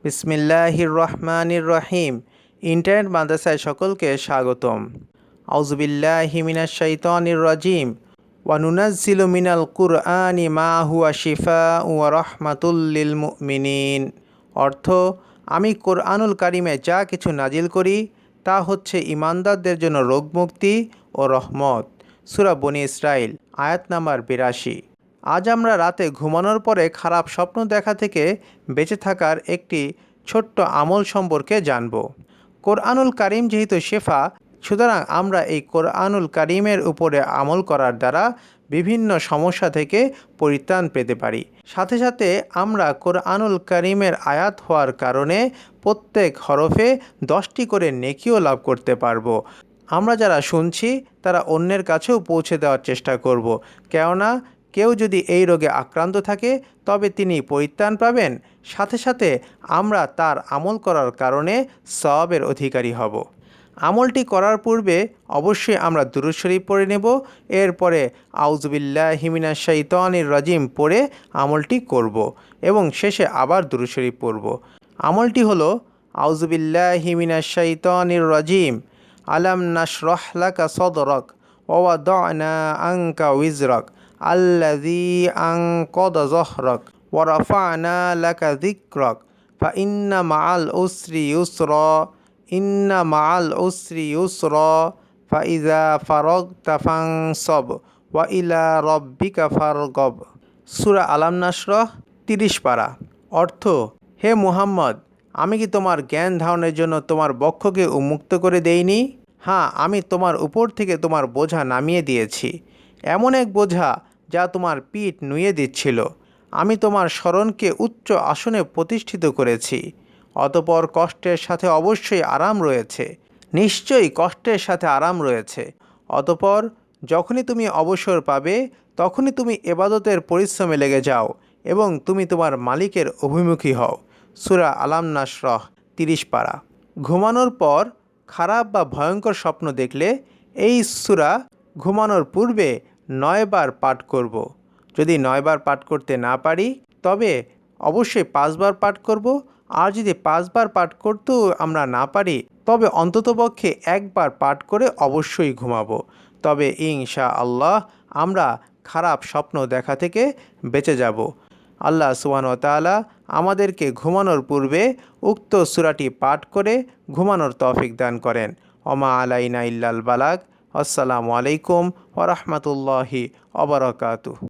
বিসমিল্লাহির রহমানির রহিম। ইন্টারনেট মাদ্রাসায় সকলকে স্বাগতম। আউযুবিল্লাহি মিনাশ শাইতানির রাজিম। ওয়া নুনাজ্জিলু মিনাল কুরআনি মা হুয়া শিফাউন ওয়া রাহমাতুল লিল মুমিনিন। অর্থ, আমি কোরআনুল কারিমে যা কিছু নাজিল করি তা হচ্ছে ঈমানদারদের জন্য রোগমুক্তি ও রহমত। সূরা বনী ইসরাঈল আয়াত নাম্বার ৮২। আজ আমরা রাতে ঘুমানোর পরে খারাপ স্বপ্ন দেখা থেকে বেঁচে থাকার একটি ছোট্ট আমল সম্পর্কে জানব। কোরআনুল কারিম যেহেতু শেফা, সুতরাং আমরা এই কোরআনুল কারিমের উপরে আমল করার দ্বারা বিভিন্ন সমস্যা থেকে পরিত্রাণ পেতে পারি। সাথে সাথে আমরা কোরআনুল কারিমের আয়াত হওয়ার কারণে প্রত্যেক হরফে 10টি করে নেকিও লাভ করতে পারবো। আমরা যারা শুনছি তারা অন্যের কাছেও পৌঁছে দেওয়ার চেষ্টা করব, কেননা কেউ যদি এই রোগে আক্রান্ত থাকে তবে তিনি পরিত্রাণ পাবেন, সাথে সাথে আমরা তার আমল করার কারণে সওয়াবের অধিকারী হব। আমলটি করার পূর্বে অবশ্যই আমরা দুরূদ শরীফ পড়ে নেব। এরপরে আউযুবিল্লাহি মিনাশ শাইতানির রাজিম পড়ে আমলটি করব এবং শেষে আবার দুরূদ শরীফ পড়ব। আমলটি হলো আউযুবিল্লাহি মিনাশ শাইতানির রাজিম। আলাম নাশরাহ লাকা সদরাক ওয়া ওয়াদানা আনকা উযরাক আল্লাযী আনকাযা যহরাক ওয়া রাফা'না লাকা যিকরাক ফাইন্না মা'আল উসরি ইউসরা ইন্না মা'আল উসরি ইউসরা ফাইযা ফারাগতা ফানসব ওয়া ইলা রাব্বিকা ফারগব। সূরা আলাম নাশরাহ 30 পারা। অর্থ, হে মুহাম্মদ, আমি কি তোমার জ্ঞান ধারণের জন্য তোমার বক্ষকে উন্মুক্ত করে দেইনি? হ্যাঁ, আমি তোমার উপর থেকে তোমার বোঝা নামিয়ে দিয়েছি, এমন এক বোঝা যা তোমার পিঠ নুয়ে দিচ্ছিল। আমি তোমার স্মরণকে উচ্চ আসনে প্রতিষ্ঠিত করেছি। অতঃপর কষ্টের সাথে অবশ্যই আরাম রয়েছে, নিশ্চয়ই কষ্টের সাথে আরাম রয়েছে। অতঃপর যখনই তুমি অবসর পাবে তখনই তুমি ইবাদতের পরিশ্রমে লেগে যাও এবং তুমি তোমার মালিকের অভিমুখী হও। সূরা আলাম নাশরাহ 30 পারা। ঘুমানোর পর খারাপ বা ভয়ঙ্কর স্বপ্ন দেখলে এই সূরা ঘুমানোর পূর্বে 9 বার পাঠ করব। যদি 9 বার পাঠ করতে না পারি তবে অবশ্যই 5 বার পাঠ করব। আর যদি 5 বার পাঠ করতেও আমরা না পারি তবে অন্ততপক্ষে 1 বার পাঠ করে অবশ্যই ঘুমাবো। তবে ইনশাআল্লাহ আমরা খারাপ স্বপ্ন দেখা থেকে বেঁচে যাব। আল্লাহ সুবহানাহু ওয়া তাআলা আমাদেরকে ঘুমানোর পূর্বে উক্ত সূরাটি পাঠ করে ঘুমানোর তৌফিক দান করেন। ওমা আলাইনা ইল্লাল বালাগ। আসসালামু আলাইকুম ওয়া রাহমাতুল্লাহি ওয়া বারাকাতুহু।